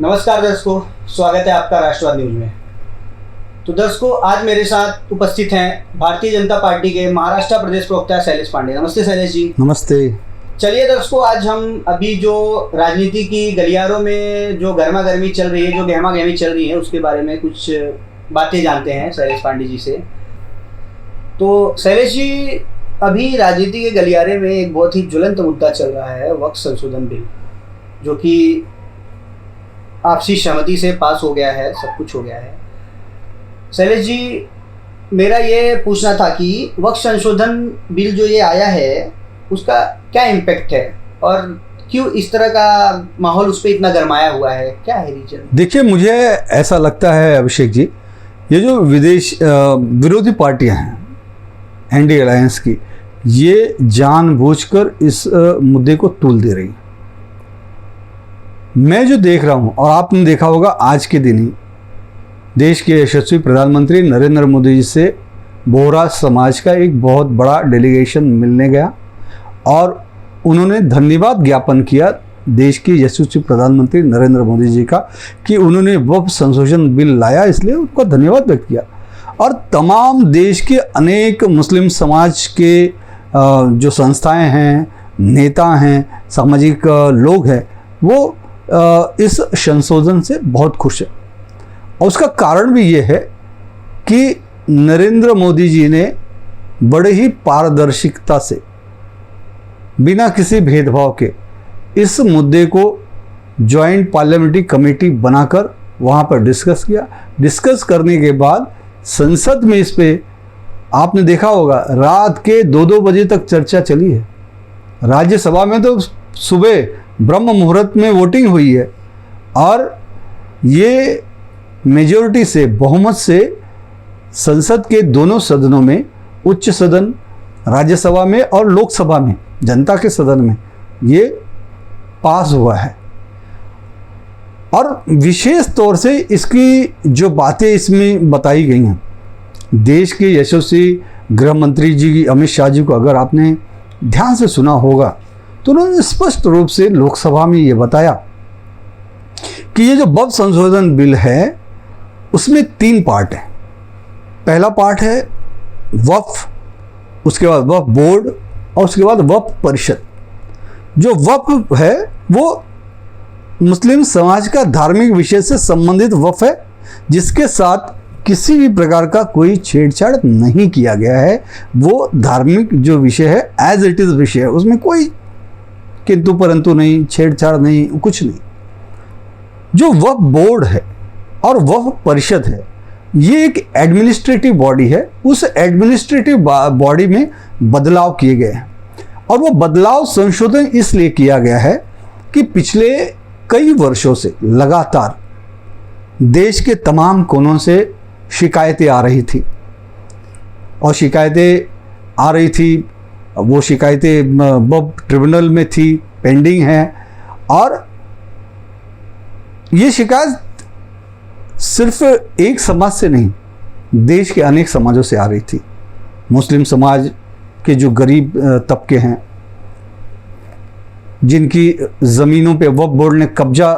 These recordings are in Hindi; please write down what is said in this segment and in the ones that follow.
नमस्कार दर्शकों, स्वागत है आपका राष्ट्रवाद न्यूज में। तो दर्शकों, आज मेरे साथ उपस्थित हैं भारतीय जनता पार्टी के महाराष्ट्र प्रदेश प्रवक्ता शैलेश पांडे। नमस्ते शैलेश जी। नमस्ते। चलिए दर्शकों, आज हम अभी जो राजनीति की गलियारों में जो गर्मा गर्मी चल रही है, जो गहमा गहमी चल रही है, उसके बारे में कुछ बातें जानते हैं शैलेश पांडे जी से। तो शैलेश जी, अभी राजनीति के गलियारे में एक बहुत ही ज्वलंत मुद्दा चल रहा है, वक्फ संशोधन बिल, जो कि आपसी सहमति से पास हो गया है, सब कुछ हो गया है। शैलेश जी, मेरा ये पूछना था कि वक्फ संशोधन बिल जो ये आया है, उसका क्या इम्पैक्ट है और क्यों इस तरह का माहौल उस पर इतना गरमाया हुआ है, क्या है रीजन? देखिए, मुझे ऐसा लगता है अभिषेक जी, ये जो विरोधी पार्टियां हैं एनडीए अलायंस की, ये जानबूझकर इस मुद्दे को तूल दे रही। मैं जो देख रहा हूँ, और आपने देखा होगा आज के दिन ही देश के यशस्वी प्रधानमंत्री नरेंद्र मोदी जी से बोहरा समाज का एक बहुत बड़ा डेलीगेशन मिलने गया और उन्होंने धन्यवाद ज्ञापन किया देश के यशस्वी प्रधानमंत्री नरेंद्र मोदी जी का कि उन्होंने वक्फ संशोधन बिल लाया, इसलिए उनका धन्यवाद व्यक्त किया। और तमाम देश के अनेक मुस्लिम समाज के जो संस्थाएं हैं, नेता हैं, सामाजिक लोग हैं, वो इस संशोधन से बहुत खुश है। और उसका कारण भी ये है कि नरेंद्र मोदी जी ने बड़े ही पारदर्शिता से, बिना किसी भेदभाव के, इस मुद्दे को जॉइंट पार्लियामेंट्री कमेटी बनाकर वहाँ पर डिस्कस किया। डिस्कस करने के बाद संसद में इस पे आपने देखा होगा रात के 2-2 बजे तक चर्चा चली है। राज्यसभा में तो सुबह ब्रह्म मुहूर्त में वोटिंग हुई है और ये मेजॉरिटी से, बहुमत से संसद के दोनों सदनों में, उच्च सदन राज्यसभा में और लोकसभा में, जनता के सदन में, ये पास हुआ है। और विशेष तौर से इसकी जो बातें इसमें बताई गई हैं, देश के यशस्वी गृह मंत्री जी अमित शाह जी को अगर आपने ध्यान से सुना होगा तो उन्होंने स्पष्ट रूप से लोकसभा में ये बताया कि ये जो वक्फ संशोधन बिल है उसमें 3 पार्ट हैं। पहला पार्ट है वक्फ, उसके बाद वक्फ बोर्ड और उसके बाद वक्फ परिषद। जो वक्फ है वो मुस्लिम समाज का धार्मिक विषय से संबंधित वक्फ है, जिसके साथ किसी भी प्रकार का कोई छेड़छाड़ नहीं किया गया है। वो धार्मिक जो विषय है एज इट इज़ विषय है, उसमें कोई किंतु परंतु नहीं, छेड़छाड़ नहीं, कुछ नहीं। जो वक्फ बोर्ड है और वक्फ परिषद है, ये एक एडमिनिस्ट्रेटिव बॉडी है। उस एडमिनिस्ट्रेटिव बॉडी में बदलाव किए गए हैं और वो बदलाव संशोधन इसलिए किया गया है कि पिछले कई वर्षों से लगातार देश के तमाम कोनों से शिकायतें आ रही थी वो शिकायतें वक्फ ट्रिब्यूनल में थी, पेंडिंग हैं। और ये शिकायत सिर्फ एक समाज से नहीं, देश के अनेक समाजों से आ रही थी। मुस्लिम समाज के जो गरीब तबके हैं, जिनकी ज़मीनों पे वक्फ बोर्ड ने कब्जा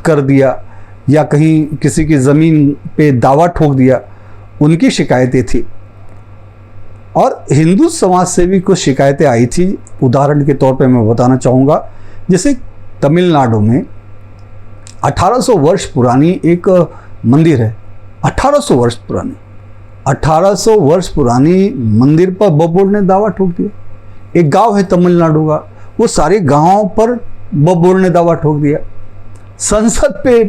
कर दिया या कहीं किसी की ज़मीन पे दावा ठोक दिया, उनकी शिकायतें थी। और हिंदू समाज से भी कुछ शिकायतें आई थी। उदाहरण के तौर पे मैं बताना चाहूँगा, जैसे तमिलनाडु में 1800 वर्ष पुरानी एक मंदिर है। 1800 वर्ष पुरानी मंदिर पर वक्फ बोर्ड ने दावा ठोक दिया। एक गांव है तमिलनाडु का, वो सारे गांवों पर वक्फ बोर्ड ने दावा ठोक दिया। संसद पे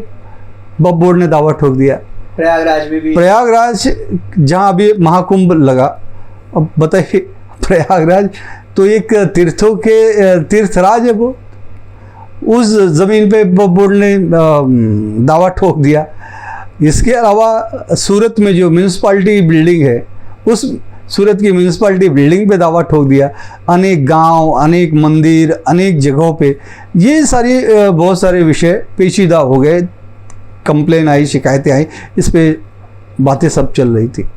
वक्फ बोर्ड ने दावा ठोक दिया। प्रयागराज में भी, प्रयागराज जहाँ अभी महाकुंभ लगा, अब बताइए, प्रयागराज तो एक तीर्थों के तीर्थराज है, वो उस ज़मीन पे वक्फ बोर्ड ने दावा ठोक दिया। इसके अलावा सूरत में जो म्यूनसिपाल्टी बिल्डिंग है, उस सूरत की म्यूनसिपाल्टी बिल्डिंग पे दावा ठोक दिया। अनेक गांव, अनेक मंदिर, अनेक जगहों पे ये सारी बहुत सारे विषय पेचीदा हो गए। कंप्लेन आई, शिकायतें आई, इस पे बातें सब चल रही थी।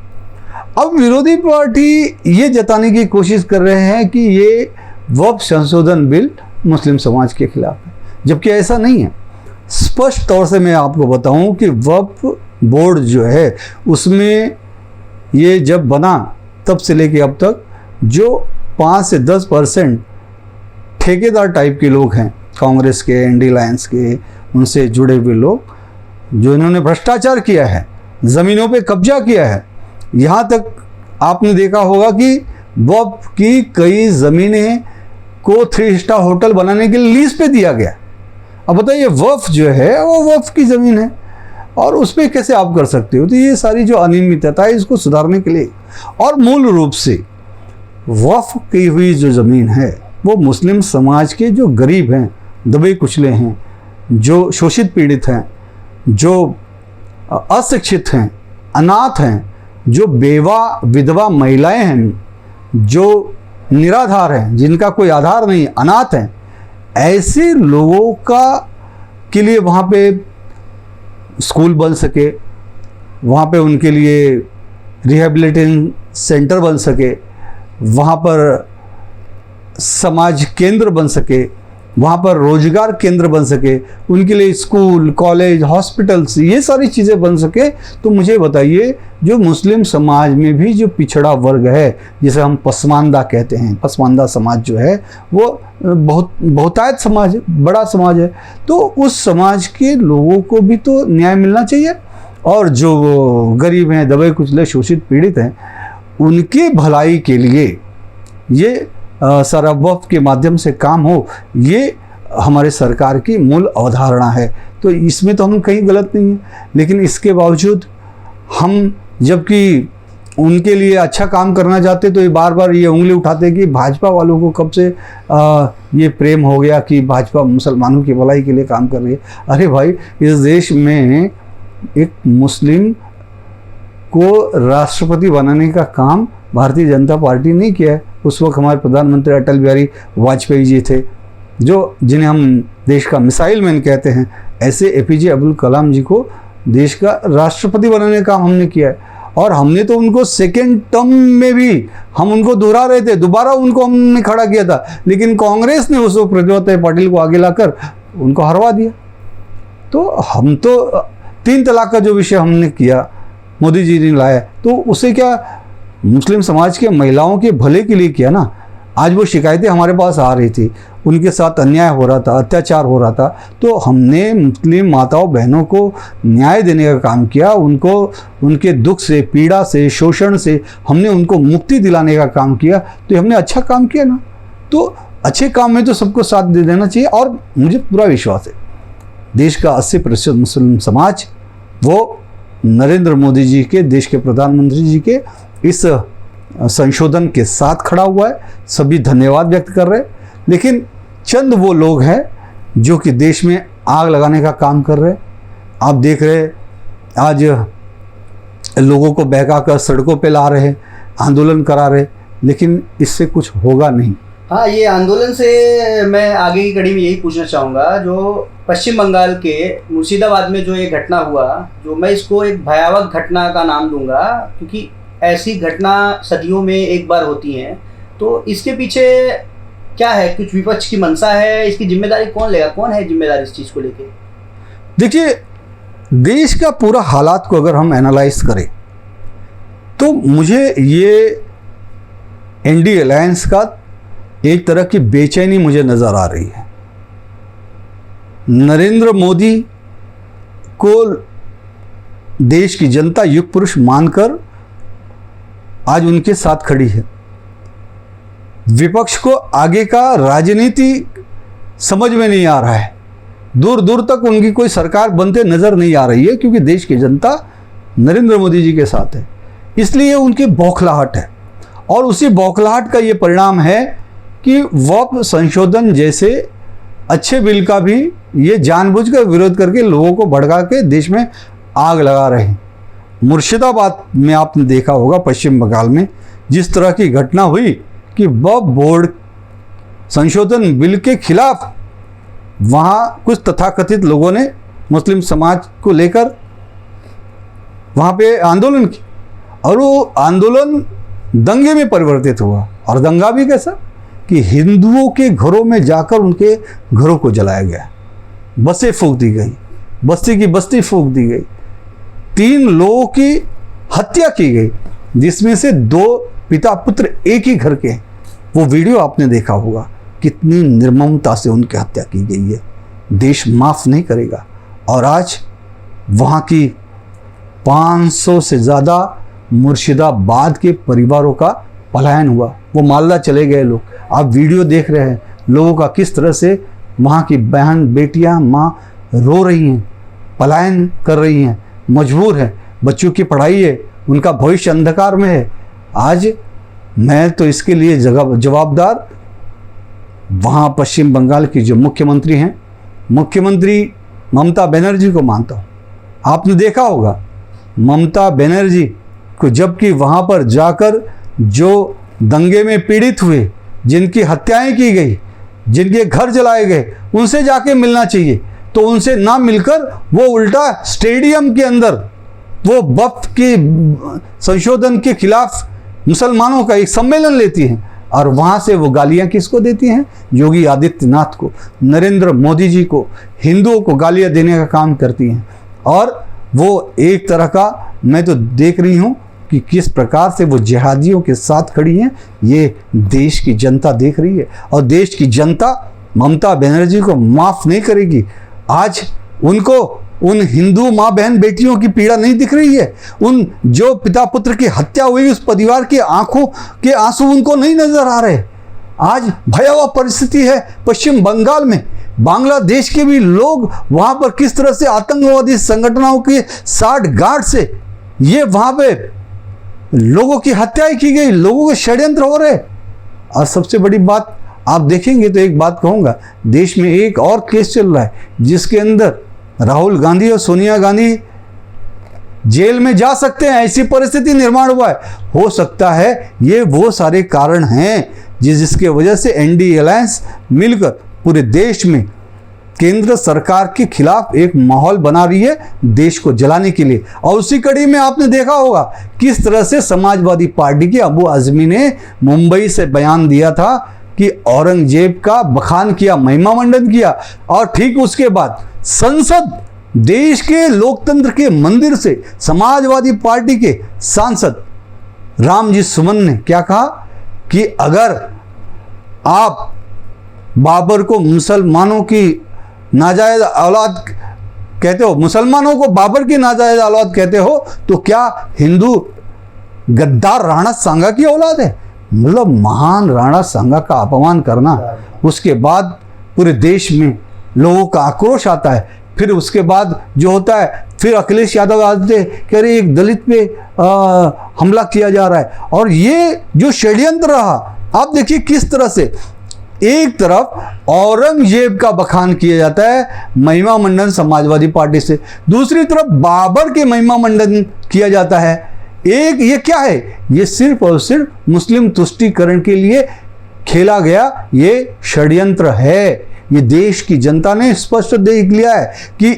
अब विरोधी पार्टी ये जताने की कोशिश कर रहे हैं कि ये वक्फ संशोधन बिल मुस्लिम समाज के खिलाफ है, जबकि ऐसा नहीं है। स्पष्ट तौर से मैं आपको बताऊं कि वक्फ बोर्ड जो है उसमें ये जब बना तब से लेके अब तक जो 5 से 10% ठेकेदार टाइप के लोग हैं, कांग्रेस के, एनडी अलायंस के, उनसे जुड़े हुए लोग, जो इन्होंने भ्रष्टाचार किया है, ज़मीनों पे कब्जा किया है। यहाँ तक आपने देखा होगा कि वक्फ की कई ज़मीनें को 3 स्टार होटल बनाने के लिए लीज पे दिया गया। अब बताइए, वक्फ जो है वो वक्फ की ज़मीन है और उस पर कैसे आप कर सकते हो? तो ये सारी जो अनियमितता है इसको सुधारने के लिए, और मूल रूप से वक्फ की हुई जो ज़मीन है वो मुस्लिम समाज के जो गरीब हैं, दबे कुचले हैं, जो शोषित पीड़ित हैं, जो अशिक्षित हैं, अनाथ हैं, जो बेवा विधवा महिलाएं हैं, जो निराधार हैं, जिनका कोई आधार नहीं, अनाथ हैं, ऐसे लोगों का के लिए वहाँ पे स्कूल बन सके, वहाँ पे उनके लिए रिहैबिलिटेशन सेंटर बन सके, वहाँ पर समाज केंद्र बन सके, वहाँ पर रोजगार केंद्र बन सके, उनके लिए स्कूल, कॉलेज, हॉस्पिटल्स, ये सारी चीज़ें बन सके। तो मुझे बताइए, जो मुस्लिम समाज में भी जो पिछड़ा वर्ग है, जिसे हम पसमानदा कहते हैं, पसमानदा समाज जो है वो बहुतायत समाज है, बड़ा समाज है, तो उस समाज के लोगों को भी तो न्याय मिलना चाहिए। और जो गरीब हैं, दबे कुचले, शोषित पीड़ित हैं, उनके भलाई के लिए ये सारा वक्फ के माध्यम से काम हो, ये हमारे सरकार की मूल अवधारणा है। तो इसमें तो हम कहीं गलत नहीं हैं, लेकिन इसके बावजूद हम जबकि उनके लिए अच्छा काम करना चाहते तो ये बार बार ये उंगली उठाते कि भाजपा वालों को कब से ये प्रेम हो गया कि भाजपा मुसलमानों की भलाई के लिए काम कर रही है। अरे भाई, इस देश में एक मुस्लिम को राष्ट्रपति बनाने का काम भारतीय जनता पार्टी नहीं किया है। उस वक्त हमारे प्रधानमंत्री अटल बिहारी वाजपेयी जी थे, जो जिन्हें हम देश का मिसाइल मैन कहते हैं। ऐसे एपीजे अब्दुल कलाम जी को देश का राष्ट्रपति बनाने का काम हमने किया है, और हमने तो उनको सेकेंड टर्म में भी हम उनको दोहरा रहे थे, दोबारा उनको हमने खड़ा किया था, लेकिन कांग्रेस ने उस प्रतिभा पाटिल को आगे लाकर उनको हरवा दिया। तो हम तो 3 तलाक का जो विषय हमने किया, मोदी जी ने लाया, तो उसे क्या मुस्लिम समाज के महिलाओं के भले के लिए किया ना। आज वो शिकायतें हमारे पास आ रही थी, उनके साथ अन्याय हो रहा था, अत्याचार हो रहा था, तो हमने मुस्लिम माताओं बहनों को न्याय देने का काम किया, उनको उनके दुख से, पीड़ा से, शोषण से हमने उनको मुक्ति दिलाने का काम किया। तो हमने अच्छा काम किया ना। तो अच्छे काम में तो सबको साथ दे देना चाहिए, और मुझे पूरा विश्वास है देश का 80% मुस्लिम समाज वो नरेंद्र मोदी जी के, देश के प्रधानमंत्री जी के इस संशोधन के साथ खड़ा हुआ है। सभी धन्यवाद व्यक्त कर रहे हैं, लेकिन चंद वो लोग हैं जो कि देश में आग लगाने का काम कर रहे हैं। आप देख रहे हैं, आज लोगों को बहकाकर सड़कों पे ला रहे हैं, आंदोलन करा रहे, लेकिन इससे कुछ होगा नहीं। हाँ, ये आंदोलन से मैं आगे की कड़ी में यही पूछना चाहूँगा, जो पश्चिम बंगाल के मुर्शिदाबाद में जो ये घटना हुआ, जो मैं इसको एक भयावह घटना का नाम दूंगा, क्योंकि ऐसी घटना सदियों में एक बार होती हैं। तो इसके पीछे क्या है? कुछ विपक्ष की मंशा है? इसकी जिम्मेदारी कौन लेगा? कौन है जिम्मेदार इस चीज़ को लेके? देखिए, देश का पूरा हालात को अगर हम एनालाइज करें तो मुझे ये एनडी अलायंस का एक तरह की बेचैनी मुझे नज़र आ रही है। नरेंद्र मोदी को देश की जनता युग पुरुष मानकर आज उनके साथ खड़ी है। विपक्ष को आगे का राजनीति समझ में नहीं आ रहा है, दूर दूर तक उनकी कोई सरकार बनते नजर नहीं आ रही है, क्योंकि देश की जनता नरेंद्र मोदी जी के साथ है। इसलिए उनकी बौखलाहट है, और उसी बौखलाहट का ये परिणाम है कि वक्फ संशोधन जैसे अच्छे बिल का भी ये जानबूझकर विरोध करके लोगों को भड़का के देश में आग लगा रहे हैं। मुर्शिदाबाद में आपने देखा होगा, पश्चिम बंगाल में जिस तरह की घटना हुई कि वक्फ बोर्ड संशोधन बिल के खिलाफ वहाँ कुछ तथाकथित लोगों ने मुस्लिम समाज को लेकर वहाँ पे आंदोलन की, और वो आंदोलन दंगे में परिवर्तित हुआ। और दंगा भी कैसा कि हिंदुओं के घरों में जाकर उनके घरों को जलाया गया। बसें फूंक दी गई, बस्ती की बस्ती फूंक दी गई, 3 लोगों की हत्या की गई, जिसमें से 2 पिता पुत्र एक ही घर के हैं। वो वीडियो आपने देखा होगा, कितनी निर्ममता से उनकी हत्या की गई है। देश माफ़ नहीं करेगा। और आज वहाँ की 500 से ज़्यादा मुर्शिदाबाद के परिवारों का पलायन हुआ। वो मालदा चले गए लोग। आप वीडियो देख रहे हैं लोगों का, किस तरह से वहाँ की बहन बेटियाँ माँ रो रही हैं, पलायन कर रही हैं, मजबूर हैं। बच्चों की पढ़ाई है, उनका भविष्य अंधकार में है। आज मैं तो इसके लिए जवाबदार वहाँ पश्चिम बंगाल की जो मुख्यमंत्री हैं, मुख्यमंत्री ममता बनर्जी को मानता हूँ। आपने देखा होगा ममता बनर्जी को, जबकि वहाँ पर जाकर जो दंगे में पीड़ित हुए, जिनकी हत्याएं की गई, जिनके घर जलाए गए, उनसे जाके मिलना चाहिए। तो उनसे ना मिलकर वो उल्टा स्टेडियम के अंदर वो वक्फ के संशोधन के खिलाफ मुसलमानों का एक सम्मेलन लेती हैं, और वहाँ से वो गालियाँ किसको देती हैं? योगी आदित्यनाथ को, नरेंद्र मोदी जी को, हिंदुओं को गालियाँ देने का काम करती हैं। और वो एक तरह का, मैं तो देख रही हूँ कि किस प्रकार से वो जिहादियों के साथ खड़ी हैं, ये देश की जनता देख रही है। और देश की जनता ममता बनर्जी को माफ़ नहीं करेगी। आज उनको उन हिंदू माँ बहन बेटियों की पीड़ा नहीं दिख रही है, उन जो पिता पुत्र की हत्या हुई उस परिवार की आंखों के आंसू उनको नहीं नजर आ रहे। आज भयावह परिस्थिति है पश्चिम बंगाल में। बांग्लादेश के भी लोग वहाँ पर किस तरह से आतंकवादी संगठनों के साठगांठ से ये वहाँ पे लोगों की हत्याएं की गई, लोगों के षड्यंत्र हो रहे। और सबसे बड़ी बात आप देखेंगे तो एक बात कहूँगा, देश में एक और केस चल रहा है जिसके अंदर राहुल गांधी और सोनिया गांधी जेल में जा सकते हैं, ऐसी परिस्थिति निर्माण हुआ है। हो सकता है ये वो सारे कारण हैं जिसके वजह से एनडीए अलायंस मिलकर पूरे देश में केंद्र सरकार के खिलाफ एक माहौल बना रही है देश को जलाने के लिए। और उसी कड़ी में आपने देखा होगा किस तरह से समाजवादी पार्टी के अबू आजमी ने मुंबई से बयान दिया था कि औरंगजेब का बखान किया, महिमा मंडन किया। और ठीक उसके बाद संसद, देश के लोकतंत्र के मंदिर से समाजवादी पार्टी के सांसद रामजी सुमन ने क्या कहा कि अगर आप बाबर को मुसलमानों की नाजायज औलाद कहते हो, मुसलमानों को बाबर की नाजायज औलाद कहते हो, तो क्या हिंदू गद्दार राणा सांगा की औलाद है? मतलब महान राणा सांगा का अपमान करना। उसके बाद पूरे देश में लोगों का आक्रोश आता है। फिर उसके बाद जो होता है, फिर अखिलेश यादव आते हैं कह रहे एक दलित पे हमला किया जा रहा है। और ये जो षड्यंत्र रहा, आप देखिए किस तरह से एक तरफ औरंगजेब का बखान किया जाता है महिमा मंडन समाजवादी पार्टी से, दूसरी तरफ बाबर के महिमा मंडन किया जाता है। एक ये क्या है? ये सिर्फ और सिर्फ मुस्लिम तुष्टीकरण के लिए खेला गया ये षड्यंत्र है। ये देश की जनता ने स्पष्ट देख लिया है कि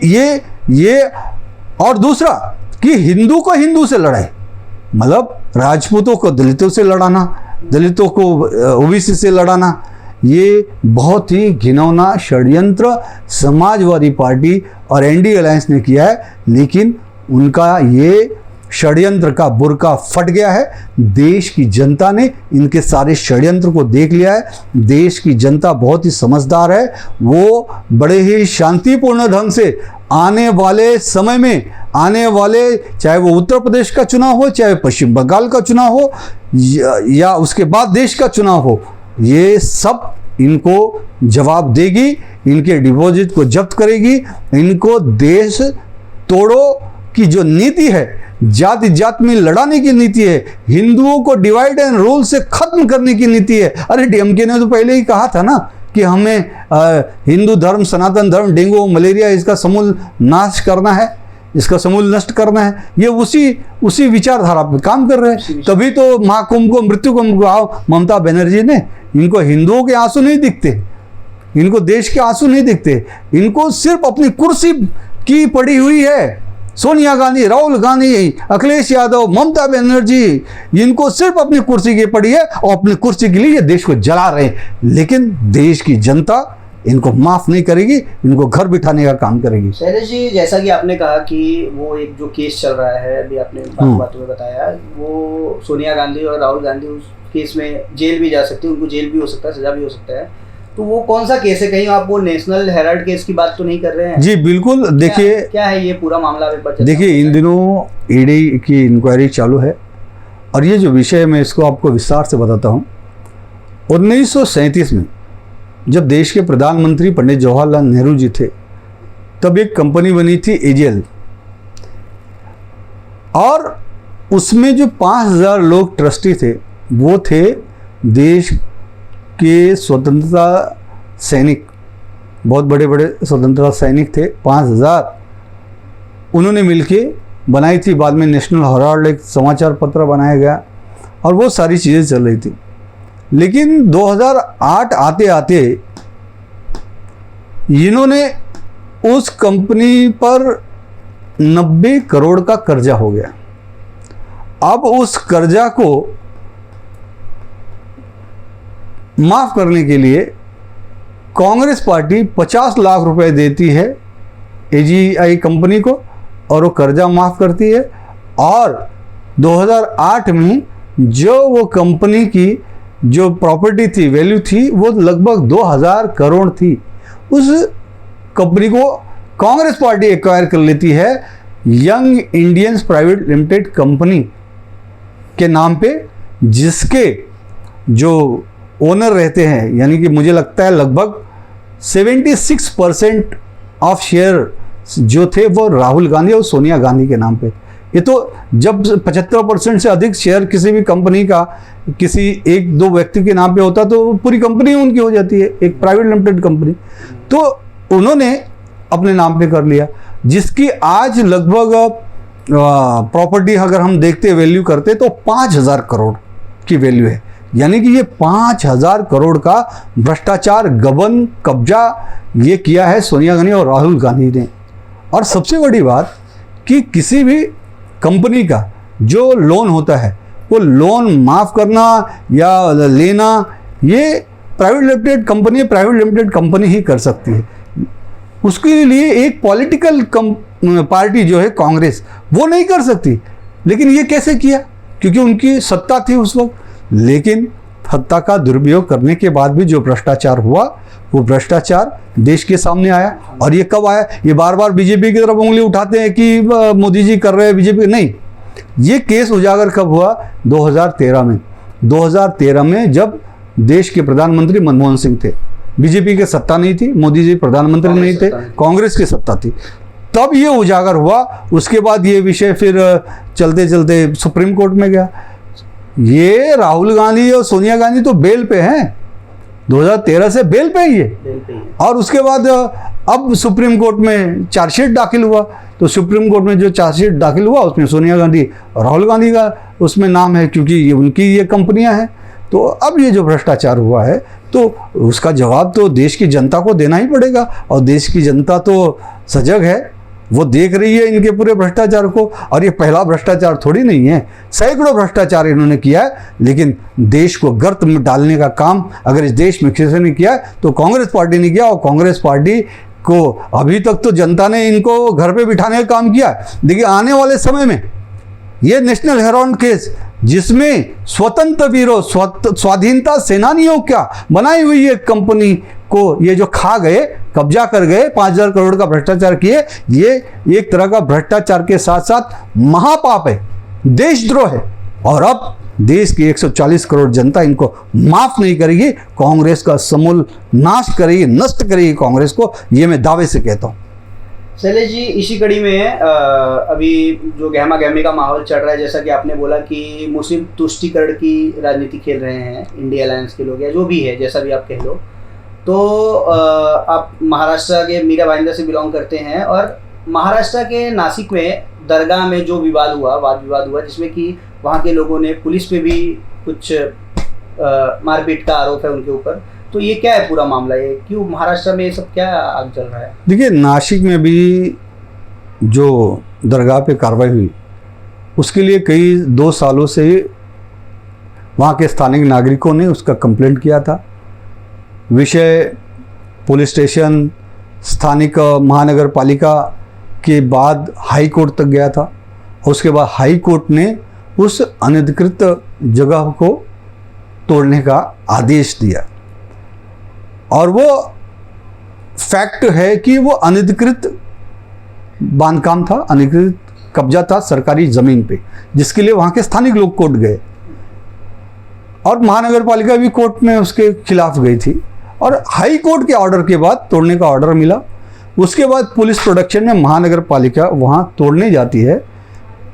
ये और दूसरा कि हिंदू को हिंदू से लड़ाई, मतलब राजपूतों को दलितों से लड़ाना, दलितों को ओबीसी से लड़ाना, ये बहुत ही घिनौना षड्यंत्र समाजवादी पार्टी और एनडीए अलायंस ने किया है। लेकिन उनका ये षड्यंत्र का बुर्का फट गया है। देश की जनता ने इनके सारे षड्यंत्र को देख लिया है। देश की जनता बहुत ही समझदार है। वो बड़े ही शांतिपूर्ण ढंग से आने वाले समय में, आने वाले चाहे वो उत्तर प्रदेश का चुनाव हो, चाहे पश्चिम बंगाल का चुनाव हो, या उसके बाद देश का चुनाव हो, ये सब इनको जवाब देगी, इनके डिपॉजिट को जब्त करेगी। इनको देश तोड़ो की जो नीति है, जाति जात में लड़ाने की नीति है, हिंदुओं को डिवाइड एंड रूल से खत्म करने की नीति है। अरे डीएमके ने तो पहले ही कहा था ना कि हमें हिंदू धर्म, सनातन धर्म, डेंगू मलेरिया इसका समूल नाश करना है, इसका समूल नष्ट करना है। ये उसी विचारधारा पर काम कर रहे हैं। तभी तो महाकुंभ को, मृत्यु को ममता बनर्जी ने, इनको हिंदुओं के आंसू नहीं दिखते, इनको देश के आंसू नहीं दिखते, इनको सिर्फ अपनी कुर्सी की पड़ी हुई है। सोनिया गांधी, राहुल गांधी, अखिलेश यादव, ममता बनर्जी, इनको सिर्फ अपनी कुर्सी की पड़ी है और अपनी कुर्सी के लिए ये देश को जला रहे हैं। लेकिन देश की जनता इनको माफ़ नहीं करेगी, इनको घर बिठाने का काम करेगी। शैलेश जी, जैसा कि आपने कहा कि वो एक जो केस चल रहा है, अभी आपने बातों में बताया, वो सोनिया गांधी और राहुल गांधी उस केस में जेल भी जा सकते हैं, उनको जेल भी हो सकता है, सजा भी हो सकता है। तो वो कौन सा केस है? कहीं आप वो नेशनल हेराल्ड केस की बात तो नहीं कर रहे हैं? जी बिल्कुल। देखिए क्या है ये पूरा मामला? देखिए, इन दिनों ईडी की इंक्वायरी चालू है और ये जो विषय है मैं इसको आपको विस्तार से बताता हूँ। 1937 में जब देश के प्रधानमंत्री पंडित जवाहरलाल नेहरू जी थे, तब एक कंपनी बनी थी एजीएल, और उसमें जो 5000 लोग ट्रस्टी थे वो थे देश के स्वतंत्रता सैनिक, बहुत बड़े बड़े स्वतंत्रता सैनिक थे 5000। उन्होंने मिलके बनाई थी, बाद में नेशनल हेराल्ड एक समाचार पत्र बनाया गया और वो सारी चीज़ें चल रही थी। लेकिन 2008 आते आते इन्होंने उस कंपनी पर 90 करोड़ का कर्जा हो गया। अब उस कर्जा को माफ करने के लिए कांग्रेस पार्टी 50 लाख रुपए देती है एजीआई कंपनी को और वो कर्जा माफ करती है। और 2008 में जो वो कंपनी की जो प्रॉपर्टी थी, वैल्यू थी, वो लगभग 2000 करोड़ थी। उस कंपनी को कांग्रेस पार्टी एक्वायर कर लेती है young Indians private limited company के नाम पे, जिसके जो ओनर रहते हैं, यानी कि मुझे लगता है लगभग 76% ऑफ शेयर जो थे वो राहुल गांधी और सोनिया गांधी के नाम पे। ये तो जब 75% से अधिक शेयर किसी भी कंपनी का किसी एक दो व्यक्ति के नाम पे होता तो पूरी कंपनी उनकी हो जाती है, एक प्राइवेट लिमिटेड कंपनी। तो उन्होंने अपने नाम पे कर लिया, जिसकी आज लगभग प्रॉपर्टी अगर हम देखते वैल्यू करते तो 5000 करोड़ की वैल्यू है। यानी कि ये 5000 करोड़ का भ्रष्टाचार, गबन, कब्जा ये किया है सोनिया गांधी और राहुल गांधी ने। और सबसे बड़ी बात कि किसी भी कंपनी का जो लोन होता है वो लोन माफ़ करना या लेना ये प्राइवेट लिमिटेड कंपनी ही कर सकती है। उसके लिए एक पॉलिटिकल पार्टी जो है कांग्रेस, वो नहीं कर सकती। लेकिन ये कैसे किया? क्योंकि उनकी सत्ता थी उस वक्त। लेकिन सत्ता का दुरुपयोग करने के बाद भी जो भ्रष्टाचार हुआ, वो भ्रष्टाचार देश के सामने आया। और ये कब आया? ये बार बार बीजेपी की तरफ उंगली उठाते हैं कि मोदी जी कर रहे हैं, बीजेपी नहीं। ये केस उजागर कब हुआ? 2013 में। 2013 में जब देश के प्रधानमंत्री मनमोहन सिंह थे, बीजेपी की सत्ता नहीं थी, मोदी जी प्रधानमंत्री नहीं थे, कांग्रेस की सत्ता थी, तब ये उजागर हुआ। उसके बाद ये विषय फिर चलते चलते सुप्रीम कोर्ट में गया। ये राहुल गांधी और सोनिया गांधी तो बेल पे हैं, 2013 से बेल पे ही है। और उसके बाद अब सुप्रीम कोर्ट में चार्जशीट दाखिल हुआ, तो सुप्रीम कोर्ट में जो चार्जशीट दाखिल हुआ उसमें सोनिया गांधी और राहुल गांधी का उसमें नाम है, क्योंकि ये उनकी ये कंपनियां हैं। तो अब ये जो भ्रष्टाचार हुआ है तो उसका जवाब तो देश की जनता को देना ही पड़ेगा। और देश की जनता तो सजग है, वो देख रही है इनके पूरे भ्रष्टाचार को। और ये पहला भ्रष्टाचार थोड़ी नहीं है, सैकड़ों भ्रष्टाचार इन्होंने किया है। लेकिन देश को गर्त में डालने का काम अगर इस देश में किसी ने किया तो कांग्रेस पार्टी ने किया। और कांग्रेस पार्टी को अभी तक तो जनता ने इनको घर पे बिठाने का काम किया। देखिए आने वाले समय में ये नेशनल हेराल्ड केस, जिसमें स्वतंत्र वीरों, स्वाधीनता सेनानियों क्या बनाई हुई है कंपनी को ये जो खा गए, कब्जा कर गए, 5000 करोड़ का भ्रष्टाचार किए, ये एक तरह का भ्रष्टाचार के साथ साथ महापाप है, देशद्रोह है। और अब देश की 140 करोड़ जनता इनको माफ नहीं करेगी, कांग्रेस का समूल नाश करेगी, नष्ट करेगी कांग्रेस को, ये मैं दावे से कहता हूँ। शैलेश जी, इसी कड़ी में अभी जो गहमा गहमी का माहौल चल रहा है, जैसा कि आपने बोला कि मुस्लिम तुष्टीकरण की राजनीति खेल रहे हैं इंडिया अलायंस के लोग, या जो भी है, जैसा भी आप कह लो। तो आप महाराष्ट्र के मीरा भाईंदर से बिलोंग करते हैं, और महाराष्ट्र के नासिक में दरगाह में जो वाद विवाद हुआ जिसमें कि वहाँ के लोगों ने पुलिस पे भी कुछ मारपीट का आरोप है उनके ऊपर। तो ये क्या है पूरा मामला? ये क्यों महाराष्ट्र में ये सब क्या आग चल रहा है? देखिए, नासिक में भी जो दरगाह पे कार्रवाई हुई उसके लिए कई 2 सालों से वहाँ के स्थानिक नागरिकों ने उसका कंप्लेंट किया था। विषय पुलिस स्टेशन, स्थानिक महानगर पालिका के बाद हाई कोर्ट तक गया था। उसके बाद हाई कोर्ट ने उस अनधिकृत जगह को तोड़ने का आदेश दिया और वो फैक्ट है कि वो अनधिकृत बांधकाम था, अनधिकृत कब्जा था सरकारी ज़मीन पे, जिसके लिए वहाँ के स्थानिक लोग कोर्ट गए और महानगर पालिका भी कोर्ट में उसके खिलाफ गई थी और हाई कोर्ट के ऑर्डर के बाद तोड़ने का ऑर्डर मिला। उसके बाद पुलिस प्रोटेक्शन में महानगर पालिका वहाँ तोड़ने जाती है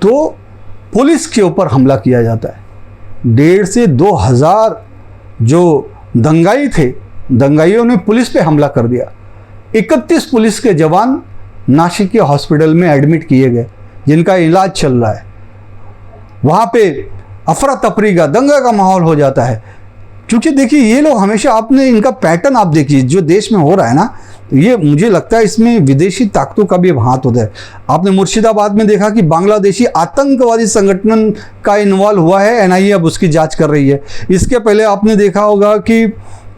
तो पुलिस के ऊपर हमला किया जाता है। 1,500 से 2,000 जो दंगाई थे, दंगाइयों ने पुलिस पे हमला कर दिया। 31 पुलिस के जवान नासिक के हॉस्पिटल में एडमिट किए गए, जिनका इलाज चल रहा है। वहाँ पे अफरा तफरी का, दंगा का माहौल हो जाता है। क्योंकि देखिए ये लोग हमेशा, आपने इनका पैटर्न आप देखिए जो देश में हो रहा है ना, ये मुझे लगता है इसमें विदेशी ताकतों का भी हाथ होता है। आपने मुर्शिदाबाद में देखा कि बांग्लादेशी आतंकवादी संगठन का इन्वॉल्व हुआ है, एनआईए अब उसकी जांच कर रही है। इसके पहले आपने देखा होगा कि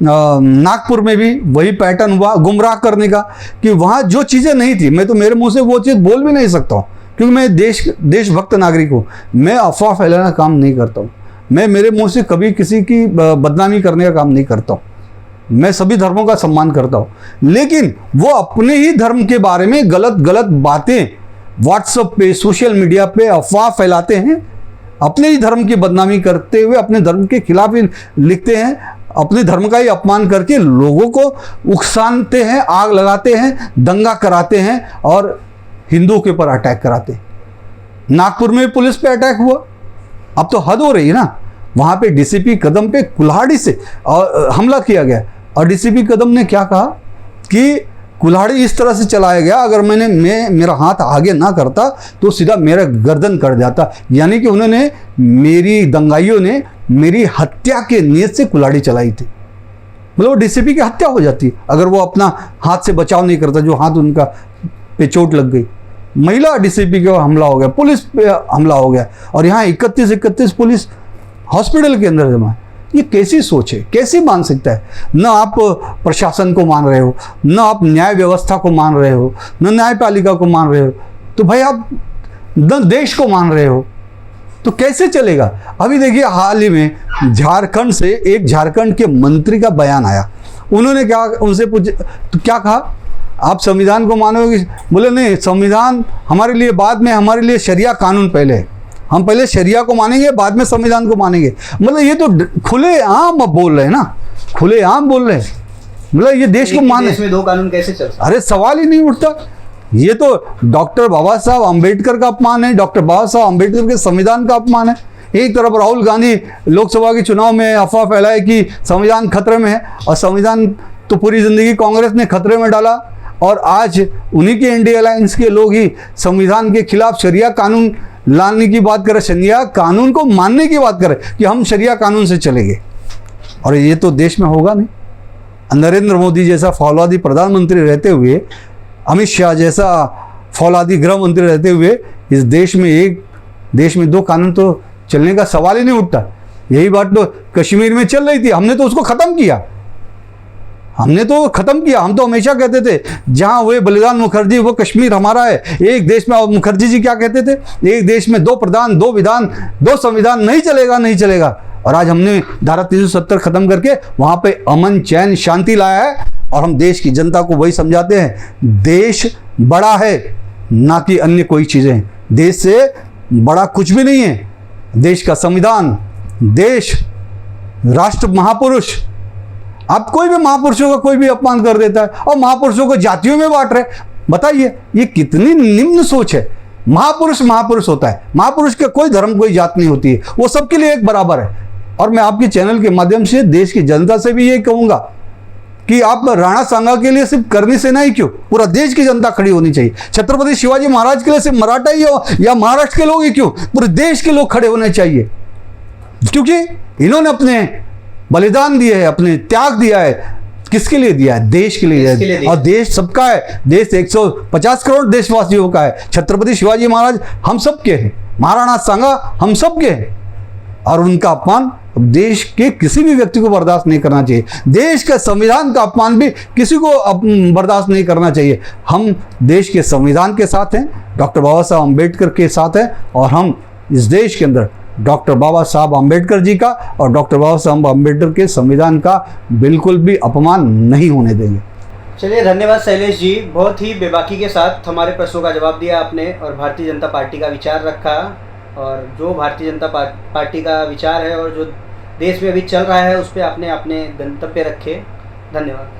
नागपुर में भी वही पैटर्न हुआ गुमराह करने का, कि वहाँ जो चीज़ें नहीं थी, मैं तो मेरे मुंह से वो चीज़ बोल भी नहीं सकता हूँ क्योंकि मैं देशभक्त नागरिक हूँ। मैं अफवाह फैलाना काम नहीं करता हूँ, मैं मेरे मुंह से कभी किसी की बदनामी करने का काम नहीं करता हूँ। मैं सभी धर्मों का सम्मान करता हूँ, लेकिन वो अपने ही धर्म के बारे में गलत गलत बातें व्हाट्सएप पे, सोशल मीडिया पे अफवाह फैलाते हैं, अपने ही धर्म की बदनामी करते हुए अपने धर्म के खिलाफ ही लिखते हैं, अपने धर्म का ही अपमान करके लोगों को उकसाते हैं, आग लगाते हैं, दंगा कराते हैं और हिंदुओं के ऊपर अटैक कराते हैं। नागपुर में पुलिस पे अटैक हुआ, अब तो हद हो रही है ना। वहाँ पे डीसीपी कदम पे कुल्हाड़ी से हमला किया गया और डीसीपी कदम ने क्या कहा कि कुल्हाड़ी इस तरह से चलाया गया, अगर मेरा हाथ आगे ना करता तो सीधा मेरा गर्दन कट जाता। यानी कि उन्होंने, मेरी दंगाइयों ने मेरी हत्या के नियत से कुल्हाड़ी चलाई थी। मतलब डीसीपी की हत्या हो जाती अगर वो अपना हाथ से बचाव नहीं करता, जो हाथ उनका पे चोट लग गई। महिला डीसीपी का हमला हो गया, पुलिस पे हमला हो गया और यहाँ 31 पुलिस हॉस्पिटल के अंदर जमा है। ये कैसी सोच है, कैसी मानसिकता है? न आप प्रशासन को मान रहे हो, न आप न्याय व्यवस्था को मान रहे हो, न न्यायपालिका को मान रहे हो, तो भाई आप न देश को मान रहे हो, तो कैसे चलेगा? अभी देखिए हाल ही में झारखंड से एक झारखंड के मंत्री का बयान आया। उन्होंने क्या, उनसे पूछ तो क्या कहा, आप संविधान को मानोगे? बोले नहीं, संविधान हमारे लिए बाद में, हमारे लिए शरिया कानून पहले है, हम पहले शरिया को मानेंगे बाद में संविधान को मानेंगे। मतलब ये तो खुले आम बोल रहे हैं ना, खुले आम बोल रहे हैं। मतलब ये देश को माने, देश में दो कानून कैसे चल सकते? अरे सवाल ही नहीं उठता। ये तो डॉक्टर बाबा साहब अम्बेडकर का अपमान है, डॉक्टर बाबा साहब अम्बेडकर के संविधान का अपमान है। एक तरफ राहुल गांधी लोकसभा के चुनाव में अफवाह फैलाए कि संविधान खतरे में है, और संविधान तो पूरी जिंदगी कांग्रेस ने खतरे में डाला, और आज उन्हीं के इंडिया अलायंस के लोग ही संविधान के खिलाफ शरिया कानून लाने की बात करें, शरिया कानून को मानने की बात करें कि हम शरिया कानून से चलेंगे। और ये तो देश में होगा नहीं। नरेंद्र मोदी जैसा फौलादी प्रधानमंत्री रहते हुए, अमित शाह जैसा फौलादी गृह मंत्री रहते हुए, इस देश में दो कानून तो चलने का सवाल ही नहीं उठता। यही बात तो कश्मीर में चल रही थी, हमने तो उसको ख़त्म किया, हम तो हमेशा कहते थे जहां हुए बलिदान मुखर्जी वो कश्मीर हमारा है। एक देश में, मुखर्जी जी क्या कहते थे, एक देश में 2 प्रधान, 2 विधान, 2 संविधान, नहीं चलेगा। और आज हमने धारा 370 खत्म करके वहां पे अमन, चैन, शांति लाया है, और हम देश की जनता को वही समझाते हैं, देश बड़ा है, ना कि अन्य कोई चीजें। देश से बड़ा कुछ भी नहीं है। देश का संविधान, देश, राष्ट्र, महापुरुष। आप कोई भी महापुरुषों का कोई भी अपमान कर देता है और महापुरुषों को जातियों में बांट रहे। बताइए ये कितनी निम्न सोच है। महापुरुष होता है, महापुरुष का कोई धर्म, कोई जात नहीं होती है, वो सबके लिए एक बराबर है। और मैं आपके चैनल के माध्यम से देश की जनता से भी ये कहूंगा कि आप राणा सांगा के लिए सिर्फ करनी सेना ही क्यों, पूरा देश की जनता खड़ी होनी चाहिए। छत्रपति शिवाजी महाराज के लिए सिर्फ मराठा ही हो या महाराष्ट्र के लोग ही क्यों, पूरे देश के लोग खड़े होने चाहिए, क्योंकि इन्होंने अपने बलिदान दिए है, अपने त्याग दिया है। किसके लिए दिया है? देश के लिए। और देश सबका है, देश 150 करोड़ देशवासियों का है। छत्रपति शिवाजी महाराज हम सब के हैं, महाराणा सांगा हम सब के हैं, और उनका अपमान देश के किसी भी व्यक्ति को बर्दाश्त नहीं करना चाहिए। देश के संविधान का अपमान भी किसी को बर्दाश्त नहीं करना चाहिए। हम देश के संविधान के साथ हैं, डॉक्टर बाबा साहब अम्बेडकर के साथ हैं, और हम इस देश के अंदर डॉक्टर बाबा साहब अम्बेडकर जी का और डॉक्टर बाबा साहब अम्बेडकर के संविधान का बिल्कुल भी अपमान नहीं होने देंगे। चलिए, धन्यवाद शैलेश जी, बहुत ही बेबाकी के साथ हमारे प्रश्नों का जवाब दिया आपने और भारतीय जनता पार्टी का विचार रखा, और जो भारतीय जनता पार्टी का विचार है और जो देश में अभी चल रहा है उस पर आपने अपने गंतव्य रखे। धन्यवाद।